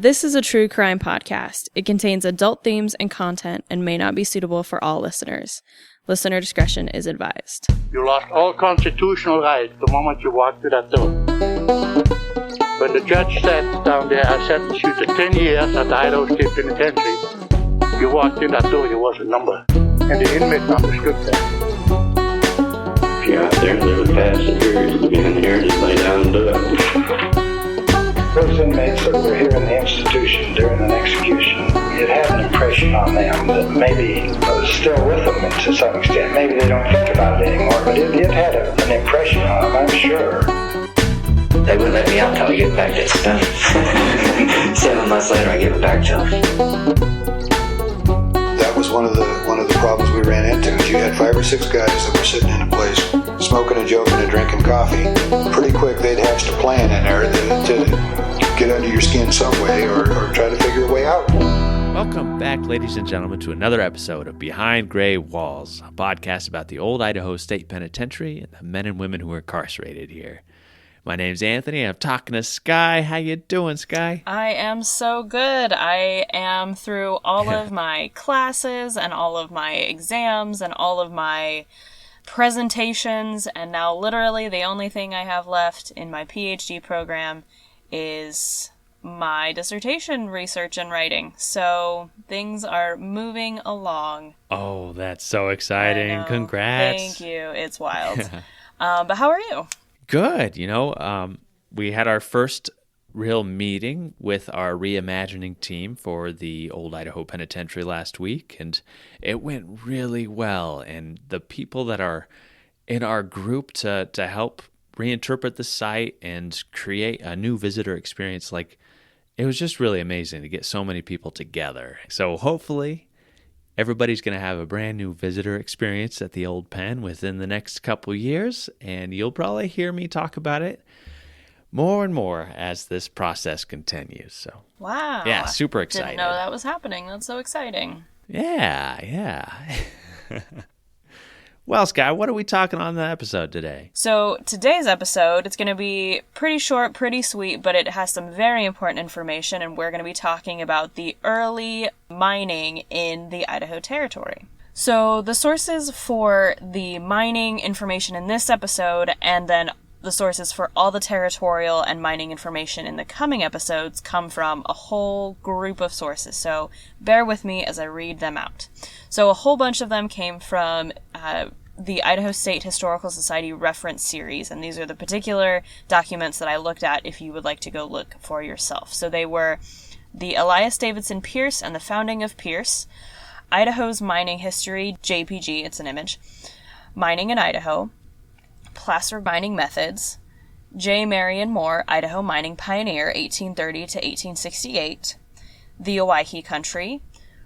This is a true crime podcast. It contains adult themes and content and may not be suitable for all listeners. Listener discretion is advised. You lost all constitutional rights the moment you walked through that door. When the judge sat down there, I sentenced you to 10 years at the Idaho State Penitentiary. You walked in that door, you was a number. And the inmates understood that. If you're out there and they're the passengers, you've been here, just lay down and do it. Those inmates that were here in the institution during an execution, it had an impression on them that maybe was still with them to some extent. Maybe they don't think about it anymore, but it had an impression on them, I'm sure. They wouldn't let me out until I get back to stuff. 7 months later, I give it back to them. That was one of the problems we ran into. Is you had 5 or 6 guys that were sitting in a place, smoking and joking and drinking coffee. Pretty quick, they'd hatched a plan in there to get under your skin some way or try to figure a way out. Welcome back, ladies and gentlemen, to another episode of Behind Gray Walls, a podcast about the old Idaho State Penitentiary and the men and women who are incarcerated here. My name's Anthony. I'm talking to Skye. How you doing, Skye? I am so good. I am through all of my classes and all of my exams and all of my presentations, and now literally the only thing I have left in my PhD program is my dissertation research and writing. So things are moving along. Oh, that's so exciting. Congrats. Thank you. It's wild. But how are you? Good. We had our first real meeting with our reimagining team for the old Idaho Penitentiary last week, and it went really well. And the people that are in our group to help reinterpret the site and create a new visitor experience, it was just really amazing to get so many people together. So hopefully everybody's going to have a brand new visitor experience at the old pen within the next couple years, and you'll probably hear me talk about it more and more as this process continues. So wow. Yeah, super excited. Didn't know that was happening. That's so exciting. Yeah. Well, Skye, what are we talking on the episode today? So today's episode, it's going to be pretty short, pretty sweet, but it has some very important information, and we're going to be talking about the early mining in the Idaho Territory. So the sources for the mining information in this episode, and then the sources for all the territorial and mining information in the coming episodes, come from a whole group of sources. So bear with me as I read them out. So a whole bunch of them came from the Idaho State Historical Society reference series, and these are the particular documents that I looked at if you would like to go look for yourself. So they were the Elias Davidson Pierce and the Founding of Pierce, Idaho's Mining History, JPG, it's an image, Mining in Idaho, Placer Mining Methods, J. Marion Moore, Idaho Mining Pioneer, 1830 to 1868, The Owyhee Country,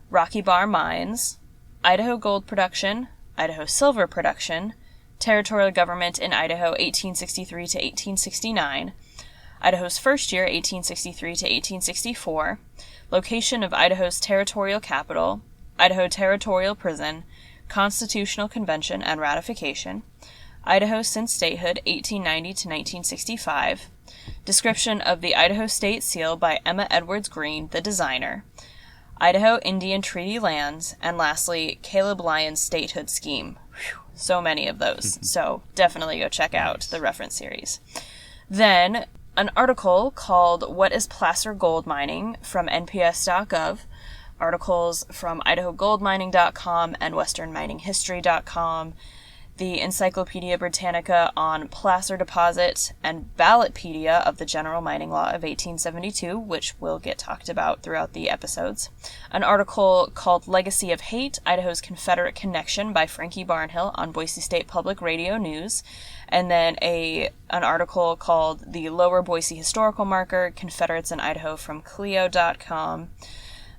Rocky Bar Mines, Idaho Gold Production, Idaho Silver Production, Territorial Government in Idaho, 1863 to 1869, Idaho's First Year, 1863 to 1864, Location of Idaho's Territorial Capital, Idaho Territorial Prison, Constitutional Convention and Ratification, Idaho since Statehood, 1890 to 1965, Description of the Idaho State Seal by Emma Edwards Green, the designer, Idaho Indian Treaty Lands, and lastly, Caleb Lyon's Statehood Scheme. Whew, so many of those. So definitely go check out the reference series. Then, an article called What is Placer Gold Mining from NPS.gov, articles from IdahoGoldMining.com and WesternMiningHistory.com, the Encyclopedia Britannica on Placer Deposit, and Ballotpedia of the General Mining Law of 1872, which will get talked about throughout the episodes. An article called Legacy of Hate, Idaho's Confederate Connection by Frankie Barnhill on Boise State Public Radio News. And then an article called The Lower Boise Historical Marker, Confederates in Idaho from Clio.com.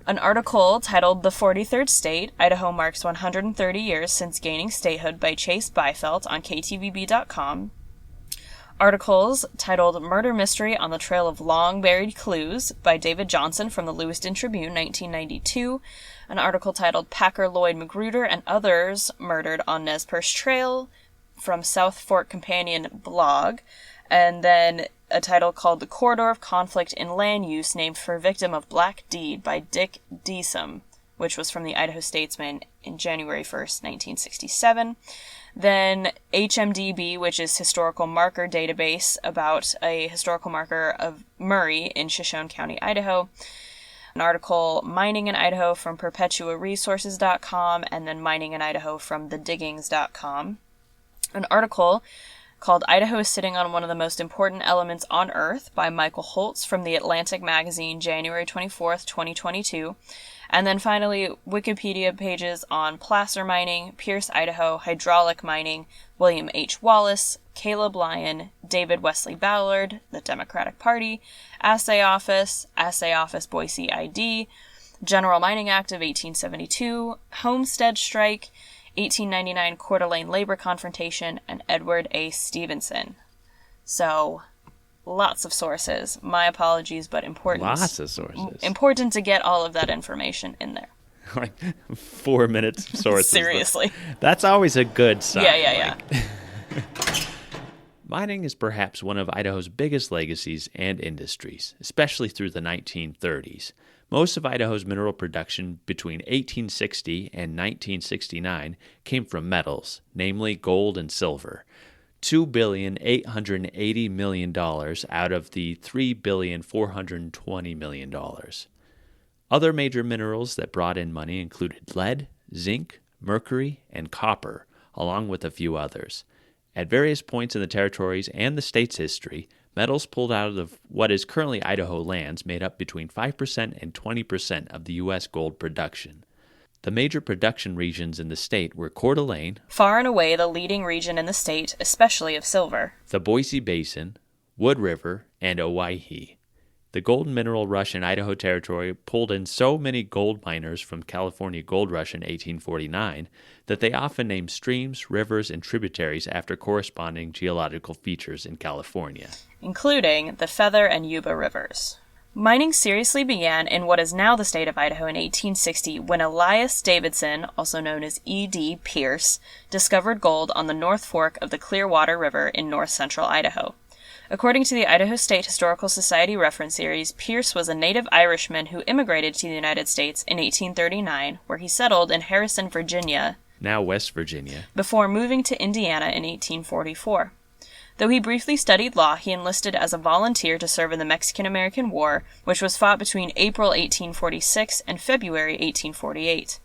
An article titled The 43rd State, Idaho Marks 130 Years Since Gaining Statehood by Chase Byfelt on KTVB.com. Articles titled Murder Mystery on the Trail of Long Buried Clues by David Johnson from the Lewiston Tribune, 1992. An article titled Packer Lloyd Magruder and Others Murdered on Nez Perce Trail from South Fork Companion blog. And then a title called The Corridor of Conflict in Land Use, named for victim of Black Deed by Dick Deesum, which was from the Idaho Statesman in January 1st, 1967. Then HMDB, which is Historical Marker Database, about a historical marker of Murray in Shoshone County, Idaho. An article, Mining in Idaho, from PerpetuaResources.com, and then Mining in Idaho from TheDiggings.com. An article called Idaho is Sitting on One of the Most Important Elements on Earth by Michael Holtz from The Atlantic Magazine, January 24th, 2022. And then finally, Wikipedia pages on placer mining, Pierce, Idaho, hydraulic mining, William H. Wallace, Caleb Lyon, David Wesley Ballard, the Democratic Party, Assay Office Boise ID, General Mining Act of 1872, Homestead Strike, 1899 Coeur d'Alene Labor Confrontation, and Edward A. Stevenson. So, lots of sources. My apologies, but important. Lots of sources. Important to get all of that information in there. Like 4 minutes of sources. Seriously. That's always a good sign. Yeah. Mining is perhaps one of Idaho's biggest legacies and industries, especially through the 1930s. Most of Idaho's mineral production between 1860 and 1969 came from metals, namely gold and silver. $2.880 billion out of the $3.420 billion. Other major minerals that brought in money included lead, zinc, mercury, and copper, along with a few others. At various points in the territory's and the state's history, metals pulled out of what is currently Idaho lands made up between 5% and 20% of the U.S. gold production. The major production regions in the state were Coeur d'Alene, far and away the leading region in the state, especially of silver, the Boise Basin, Wood River, and Owyhee. The gold mineral rush in Idaho Territory pulled in so many gold miners from California Gold Rush in 1849 that they often named streams, rivers, and tributaries after corresponding geological features in California, including the Feather and Yuba rivers. Mining seriously began in what is now the state of Idaho in 1860 when Elias Davidson, also known as E.D. Pierce, discovered gold on the North Fork of the Clearwater River in north-central Idaho. According to the Idaho State Historical Society reference series, Pierce was a native Irishman who immigrated to the United States in 1839, where he settled in Harrison, Virginia, now West Virginia, before moving to Indiana in 1844. Though he briefly studied law, he enlisted as a volunteer to serve in the Mexican-American War, which was fought between April 1846 and February 1848.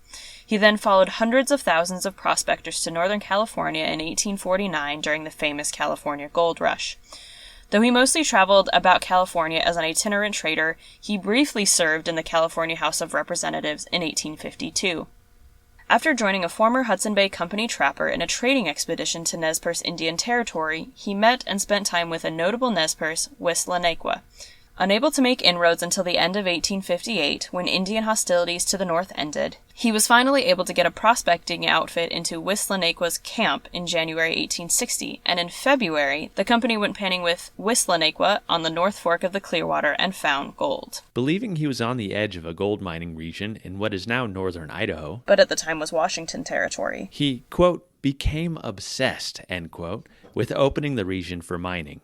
He then followed hundreds of thousands of prospectors to Northern California in 1849 during the famous California Gold Rush. Though he mostly traveled about California as an itinerant trader, he briefly served in the California House of Representatives in 1852. After joining a former Hudson Bay Company trapper in a trading expedition to Nez Perce Indian Territory, he met and spent time with a notable Nez Perce, Wissla-Nequa. Unable to make inroads until the end of 1858, when Indian hostilities to the north ended, he was finally able to get a prospecting outfit into Wissla-Nequa's camp in January 1860, and in February, the company went panning with Wissla-Nequa on the North Fork of the Clearwater and found gold. Believing he was on the edge of a gold mining region in what is now northern Idaho, but at the time was Washington Territory, he, quote, became obsessed, end quote, with opening the region for mining.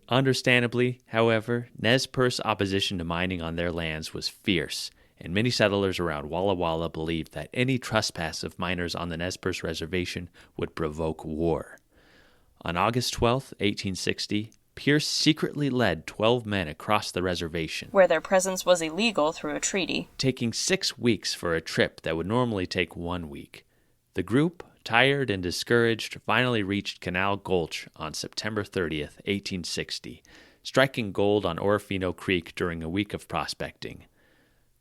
Understandably, however, Nez Perce opposition to mining on their lands was fierce, and many settlers around Walla Walla believed that any trespass of miners on the Nez Perce reservation would provoke war. On August 12, 1860, Pierce secretly led 12 men across the reservation, where their presence was illegal through a treaty, taking 6 weeks for a trip that would normally take 1 week. The group, tired and discouraged, finally reached Canal Gulch on September 30th, 1860, striking gold on Orofino Creek during a week of prospecting.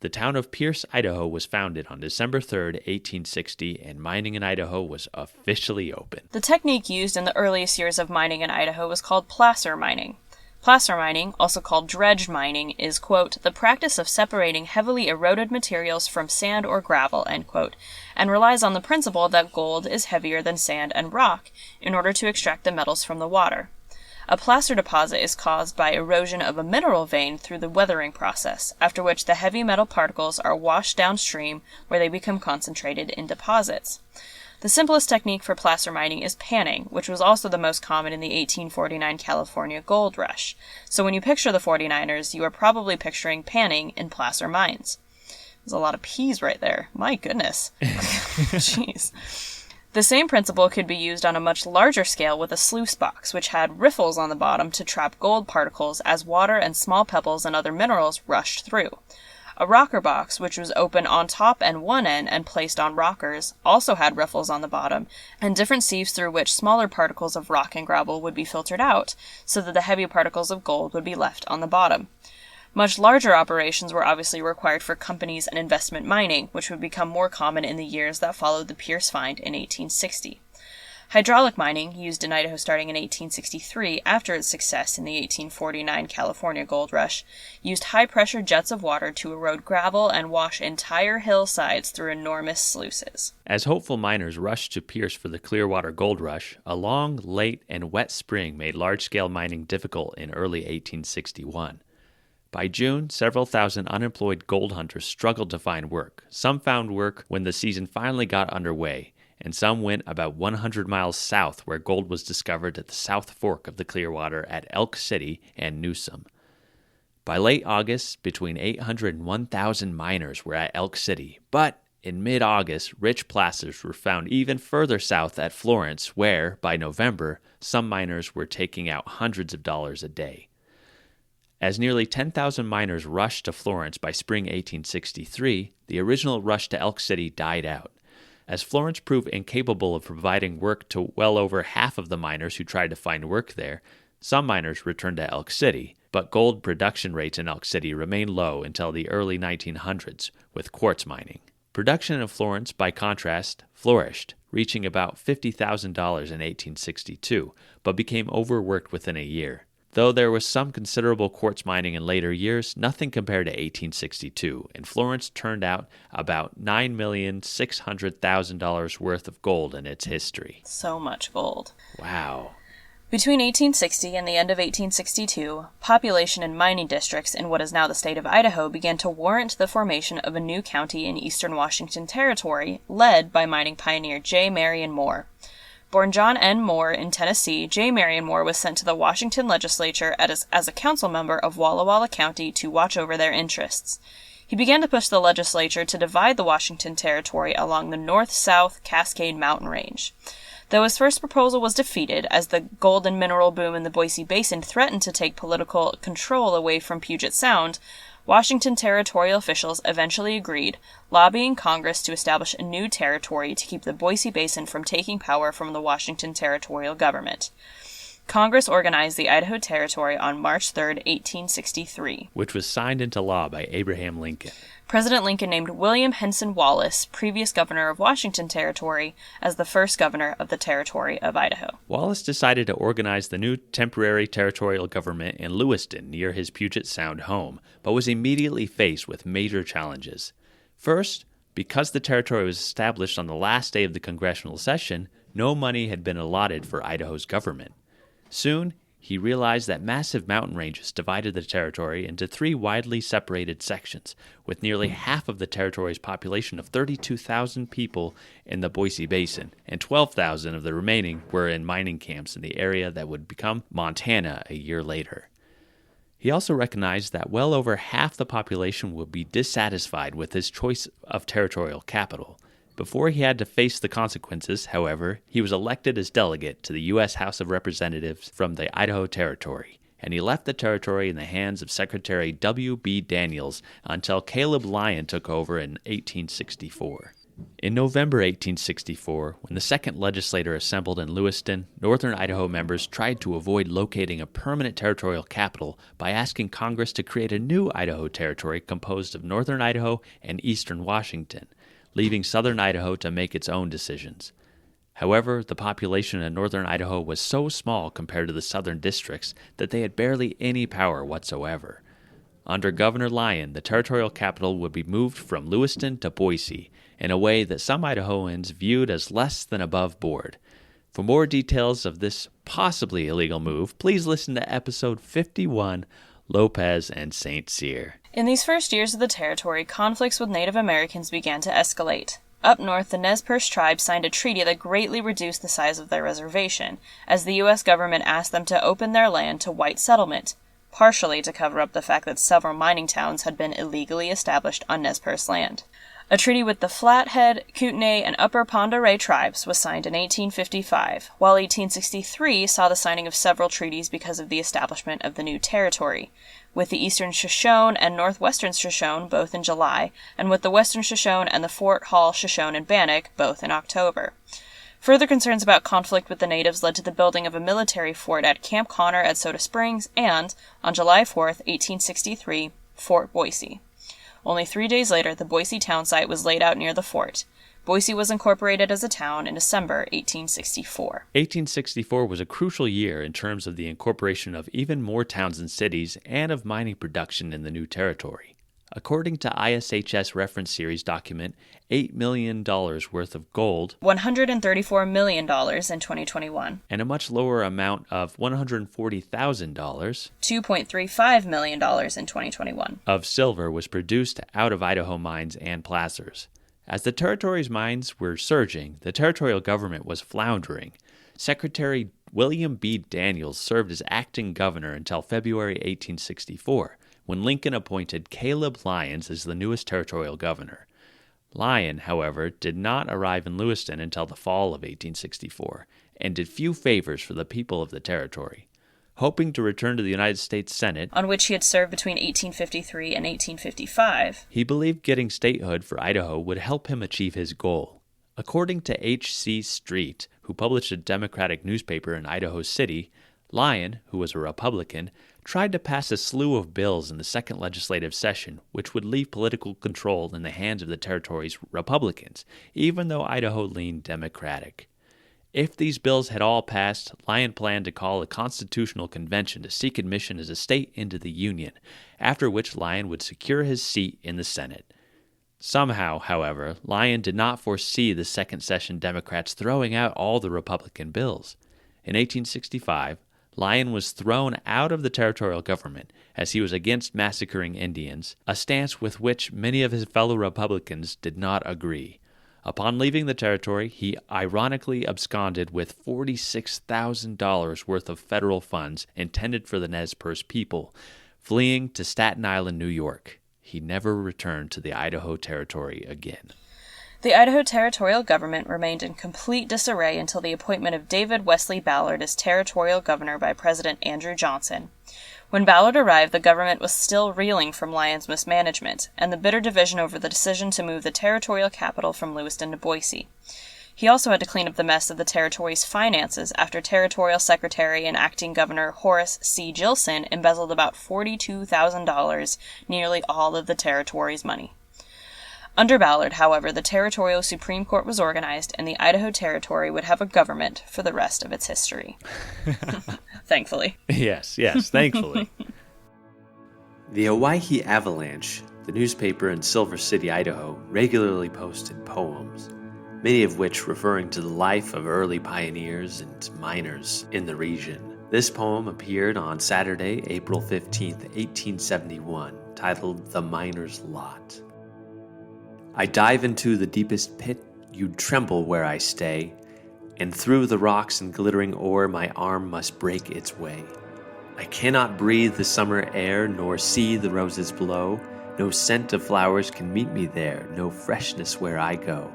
The town of Pierce, Idaho was founded on December 3rd, 1860, and mining in Idaho was officially open. The technique used in the earliest years of mining in Idaho was called placer mining. Placer mining, also called dredge mining, is, quote, the practice of separating heavily eroded materials from sand or gravel, end quote, and relies on the principle that gold is heavier than sand and rock in order to extract the metals from the water. A placer deposit is caused by erosion of a mineral vein through the weathering process, after which the heavy metal particles are washed downstream where they become concentrated in deposits. The simplest technique for placer mining is panning, which was also the most common in the 1849 California gold rush. So when you picture the 49ers, you are probably picturing panning in placer mines. There's a lot of P's right there. My goodness. Jeez. The same principle could be used on a much larger scale with a sluice box, which had riffles on the bottom to trap gold particles as water and small pebbles and other minerals rushed through. A rocker box, which was open on top and one end and placed on rockers, also had riffles on the bottom, and different sieves through which smaller particles of rock and gravel would be filtered out, so that the heavy particles of gold would be left on the bottom. Much larger operations were obviously required for companies and investment mining, which would become more common in the years that followed the Pierce find in 1860. Hydraulic mining, used in Idaho starting in 1863 after its success in the 1849 California gold rush, used high-pressure jets of water to erode gravel and wash entire hillsides through enormous sluices. As hopeful miners rushed to Pierce for the Clearwater gold rush, a long, late, and wet spring made large-scale mining difficult in early 1861. By June, several thousand unemployed gold hunters struggled to find work. Some found work when the season finally got underway, and some went about 100 miles south where gold was discovered at the South Fork of the Clearwater at Elk City and Newsom. By late August, between 800 and 1,000 miners were at Elk City, but in mid-August, rich placers were found even further south at Florence, where, by November, some miners were taking out hundreds of dollars a day. As nearly 10,000 miners rushed to Florence by spring 1863, the original rush to Elk City died out. As Florence proved incapable of providing work to well over half of the miners who tried to find work there, some miners returned to Elk City, but gold production rates in Elk City remained low until the early 1900s, with quartz mining. Production in Florence, by contrast, flourished, reaching about $50,000 in 1862, but became overworked within a year. Though there was some considerable quartz mining in later years, nothing compared to 1862, and Florence turned out about $9,600,000 worth of gold in its history. So much gold. Wow. Between 1860 and the end of 1862, population in mining districts in what is now the state of Idaho began to warrant the formation of a new county in eastern Washington Territory, led by mining pioneer J. Marion Moore. Born John N. Moore in Tennessee, J. Marion Moore was sent to the Washington legislature as a council member of Walla Walla County to watch over their interests. He began to push the legislature to divide the Washington Territory along the north-south Cascade Mountain Range. Though his first proposal was defeated, as the gold and mineral boom in the Boise Basin threatened to take political control away from Puget Sound, Washington territorial officials eventually agreed, lobbying Congress to establish a new territory to keep the Boise Basin from taking power from the Washington territorial government. Congress organized the Idaho Territory on March 3, 1863, which was signed into law by Abraham Lincoln. President Lincoln named William Henson Wallace, previous governor of Washington Territory, as the first governor of the Territory of Idaho. Wallace decided to organize the new temporary territorial government in Lewiston, near his Puget Sound home, but was immediately faced with major challenges. First, because the territory was established on the last day of the congressional session, no money had been allotted for Idaho's government. Soon, he realized that massive mountain ranges divided the territory into three widely separated sections, with nearly half of the territory's population of 32,000 people in the Boise Basin, and 12,000 of the remaining were in mining camps in the area that would become Montana a year later. He also recognized that well over half the population would be dissatisfied with his choice of territorial capital. Before he had to face the consequences, however, he was elected as delegate to the U.S. House of Representatives from the Idaho Territory, and he left the territory in the hands of Secretary W.B. Daniels until Caleb Lyon took over in 1864. In November 1864, when the second legislature assembled in Lewiston, northern Idaho members tried to avoid locating a permanent territorial capital by asking Congress to create a new Idaho Territory composed of northern Idaho and eastern Washington, leaving southern Idaho to make its own decisions. However, the population in northern Idaho was so small compared to the southern districts that they had barely any power whatsoever. Under Governor Lyon, the territorial capital would be moved from Lewiston to Boise in a way that some Idahoans viewed as less than above board. For more details of this possibly illegal move, please listen to episode 51, Lopez and St. Cyr. In these first years of the territory, conflicts with Native Americans began to escalate. Up north, the Nez Perce tribe signed a treaty that greatly reduced the size of their reservation, as the U.S. government asked them to open their land to white settlement, partially to cover up the fact that several mining towns had been illegally established on Nez Perce land. A treaty with the Flathead, Kootenai, and Upper Pend Oreille tribes was signed in 1855, while 1863 saw the signing of several treaties because of the establishment of the new territory, with the Eastern Shoshone and Northwestern Shoshone both in July, and with the Western Shoshone and the Fort Hall Shoshone and Bannock both in October. Further concerns about conflict with the natives led to the building of a military fort at Camp Connor at Soda Springs and, on July 4, 1863, Fort Boise. Only 3 days later, the Boise town site was laid out near the fort. Boise was incorporated as a town in December 1864. 1864 was a crucial year in terms of the incorporation of even more towns and cities and of mining production in the new territory. According to ISHS Reference Series document, $8 million worth of gold, $134 million in 2021, and a much lower amount of $140,000, $2.35 million in 2021, of silver was produced out of Idaho mines and placers. As the territory's mines were surging, the territorial government was floundering. Secretary William B. Daniels served as acting governor until February 1864, when Lincoln appointed Caleb Lyons as the newest territorial governor. Lyon, however, did not arrive in Lewiston until the fall of 1864, and did few favors for the people of the territory. Hoping to return to the United States Senate, on which he had served between 1853 and 1855, he believed getting statehood for Idaho would help him achieve his goal. According to H.C. Street, who published a Democratic newspaper in Idaho City, Lyon, who was a Republican, tried to pass a slew of bills in the second legislative session which would leave political control in the hands of the territory's Republicans, even though Idaho leaned Democratic. If these bills had all passed, Lyon planned to call a constitutional convention to seek admission as a state into the Union, after which Lyon would secure his seat in the Senate. Somehow, however, Lyon did not foresee the second session Democrats throwing out all the Republican bills. In 1865, Lyon was thrown out of the territorial government as he was against massacring Indians, a stance with which many of his fellow Republicans did not agree. Upon leaving the territory, he ironically absconded with $46,000 worth of federal funds intended for the Nez Perce people, fleeing to Staten Island, New York. He never returned to the Idaho Territory again. The Idaho territorial government remained in complete disarray until the appointment of David Wesley Ballard as territorial governor by President Andrew Johnson. When Ballard arrived, the government was still reeling from Lyon's mismanagement, and the bitter division over the decision to move the territorial capital from Lewiston to Boise. He also had to clean up the mess of the territory's finances after Territorial Secretary and Acting Governor Horace C. Gilson embezzled about $42,000, nearly all of the territory's money. Under Ballard, however, the Territorial Supreme Court was organized, and the Idaho Territory would have a government for the rest of its history. Thankfully. Yes, thankfully. The Owyhee Avalanche, the newspaper in Silver City, Idaho, regularly posted poems, many of which referring to the life of early pioneers and miners in the region. This poem appeared on Saturday, April 15, 1871, titled The Miner's Lot. I dive into the deepest pit, you'd tremble where I stay, and through the rocks and glittering ore my arm must break its way. I cannot breathe the summer air, nor see the roses blow, no scent of flowers can meet me there, no freshness where I go.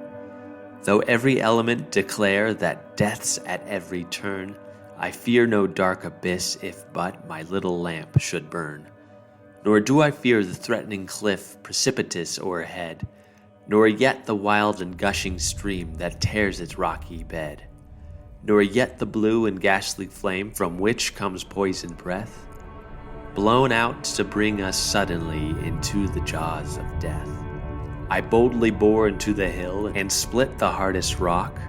Though every element declare that death's at every turn, I fear no dark abyss if but my little lamp should burn. Nor do I fear the threatening cliff precipitous o'erhead, nor yet the wild and gushing stream that tears its rocky bed, nor yet the blue and ghastly flame from which comes poisoned breath, blown out to bring us suddenly into the jaws of death. I boldly bore into the hill and split the hardest rock.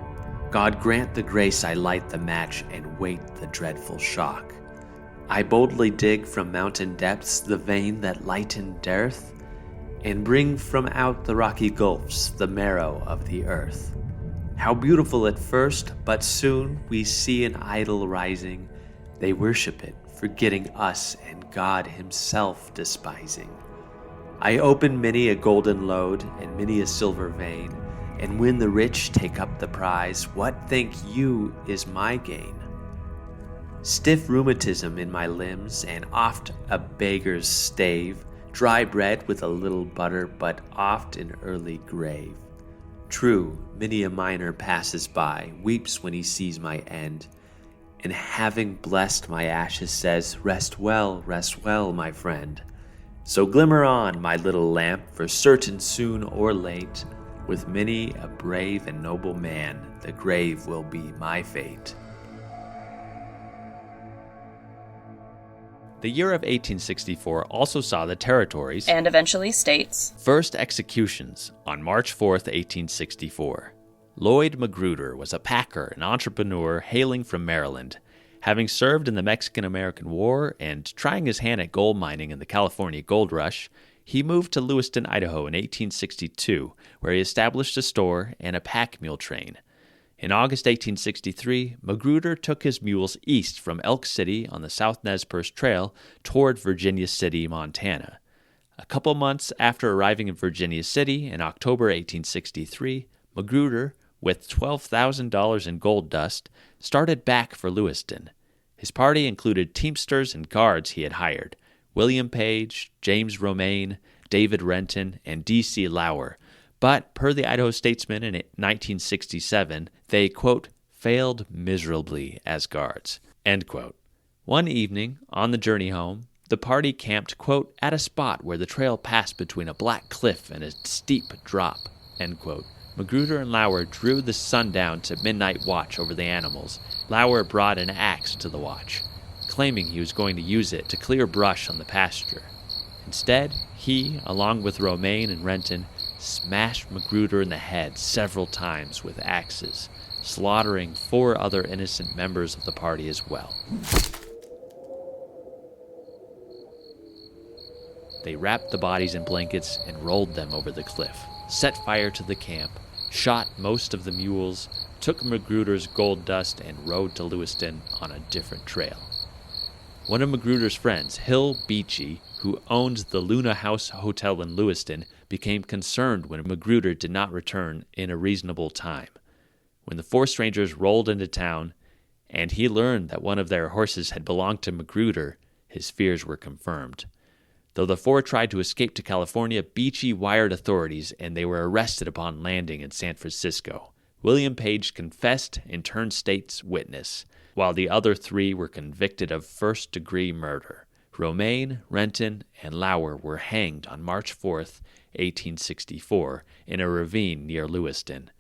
God grant the grace I light the match and wait the dreadful shock. I boldly dig from mountain depths the vein that lightened dearth, and bring from out the rocky gulfs the marrow of the earth. How beautiful at first, but soon we see an idol rising. They worship it, forgetting us and God himself despising. I open many a golden lode and many a silver vein, And when the rich take up the prize, what think you is my gain? Stiff rheumatism in my limbs, and oft a beggar's stave, dry bread with a little butter, but oft an early grave. True, many a miner passes by, weeps when he sees my end, and having blessed my ashes says, rest well, my friend. So glimmer on, my little lamp, for certain soon or late, with many a brave and noble man, the grave will be my fate. The year of 1864 also saw the territories, and eventually states, first executions on March 4th, 1864. Lloyd Magruder was a packer and entrepreneur hailing from Maryland. Having served in the Mexican-American War and trying his hand at gold mining in the California Gold Rush, he moved to Lewiston, Idaho in 1862, where he established a store and a pack mule train. In August 1863, Magruder took his mules east from Elk City on the South Nez Perce Trail toward Virginia City, Montana. A couple months after arriving in Virginia City in October 1863, Magruder, with $12,000 in gold dust, started back for Lewiston. His party included teamsters and guards he had hired, William Page, James Romaine, David Renton, and D.C. Lauer. But, per the Idaho Statesman in 1967, they, quote, failed miserably as guards, end quote. One evening, on the journey home, the party camped, quote, at a spot where the trail passed between a black cliff and a steep drop, end quote. Magruder and Lauer drew the sundown to midnight watch over the animals. Lauer brought an axe to the watch, claiming he was going to use it to clear brush on the pasture. Instead, he, along with Romaine and Renton, smashed Magruder in the head several times with axes, slaughtering 4 other innocent members of the party as well. They wrapped the bodies in blankets and rolled them over the cliff, set fire to the camp, shot most of the mules, took Magruder's gold dust, and rode to Lewiston on a different trail. One of Magruder's friends, Hill Beachy, who owned the Luna House Hotel in Lewiston, became concerned when Magruder did not return in a reasonable time. When the 4 strangers rolled into town, and he learned that one of their horses had belonged to Magruder, his fears were confirmed. Though the 4 tried to escape to California, Beachy wired authorities, and they were arrested upon landing in San Francisco. William Page confessed and turned state's witness, while the other 3 were convicted of first-degree murder. Romaine, Renton, and Lauer were hanged on March 4th, 1864, in a ravine near Lewiston.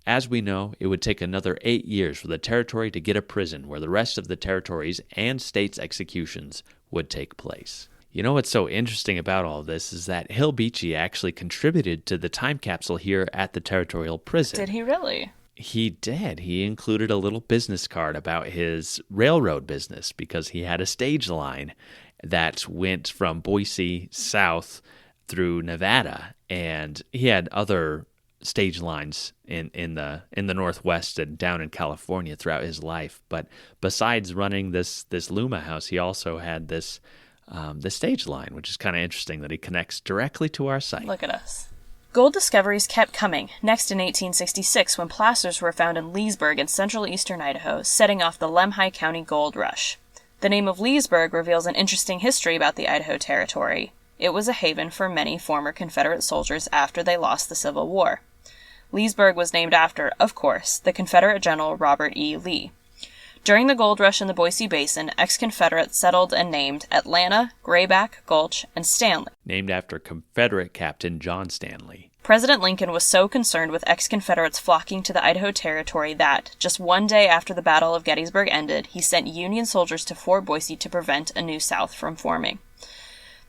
As we know, it would take another 8 years for the territory to get a prison where the rest of the territory's and state's executions would take place. You know what's so interesting about all this is that Hill Beachy actually contributed to the time capsule here at the territorial prison. Did he really? He did. He included a little business card about his railroad business because he had a stage line that went from Boise south through Nevada, and he had other stage lines in the Northwest and down in California throughout his life. But besides running this Luma house, he also had this stage line, which is kind of interesting that he connects directly to our site. Look at us. Gold discoveries kept coming, next in 1866 when plasters were found in Leesburg in central eastern Idaho, setting off the Lemhi County gold rush. The name of Leesburg reveals an interesting history about the Idaho Territory. It was a haven for many former Confederate soldiers after they lost the Civil War. Leesburg was named after, of course, the Confederate General Robert E. Lee. During the gold rush in the Boise Basin, ex-Confederates settled and named Atlanta, Grayback, Gulch, and Stanley, named after Confederate Captain John Stanley. President Lincoln was so concerned with ex-Confederates flocking to the Idaho Territory that, just one day after the Battle of Gettysburg ended, he sent Union soldiers to Fort Boise to prevent a new South from forming.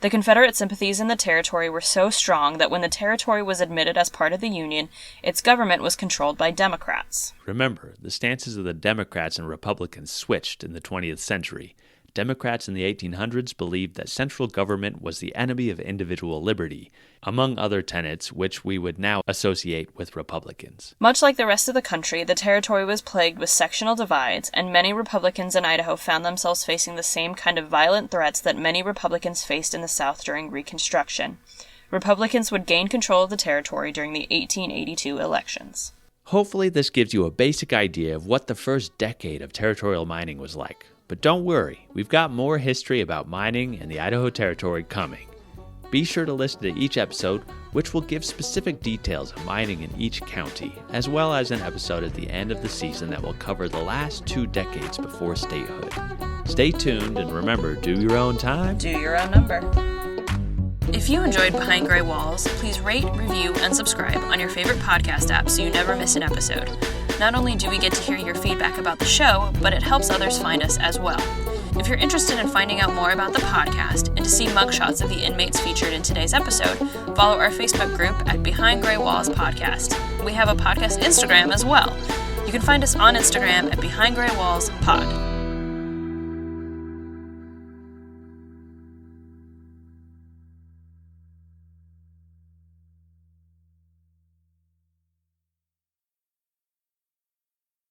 The Confederate sympathies in the territory were so strong that when the territory was admitted as part of the Union, its government was controlled by Democrats. Remember, the stances of the Democrats and Republicans switched in the 20th century. Democrats in the 1800s believed that central government was the enemy of individual liberty, among other tenets which we would now associate with Republicans. Much like the rest of the country, the territory was plagued with sectional divides, and many Republicans in Idaho found themselves facing the same kind of violent threats that many Republicans faced in the South during Reconstruction. Republicans would gain control of the territory during the 1882 elections. Hopefully this gives you a basic idea of what the first decade of territorial mining was like. But don't worry, we've got more history about mining in the Idaho Territory coming. Be sure to listen to each episode, which will give specific details of mining in each county, as well as an episode at the end of the season that will cover the last 2 decades before statehood. Stay tuned, and remember, do your own time. Do your own number. If you enjoyed Behind Gray Walls, please rate, review, and subscribe on your favorite podcast app so you never miss an episode. Not only do we get to hear your feedback about the show, but it helps others find us as well. If you're interested in finding out more about the podcast and to see mugshots of the inmates featured in today's episode, follow our Facebook group at Behind Gray Walls Podcast. We have a podcast Instagram as well. You can find us on Instagram at Behind Gray Walls Pod.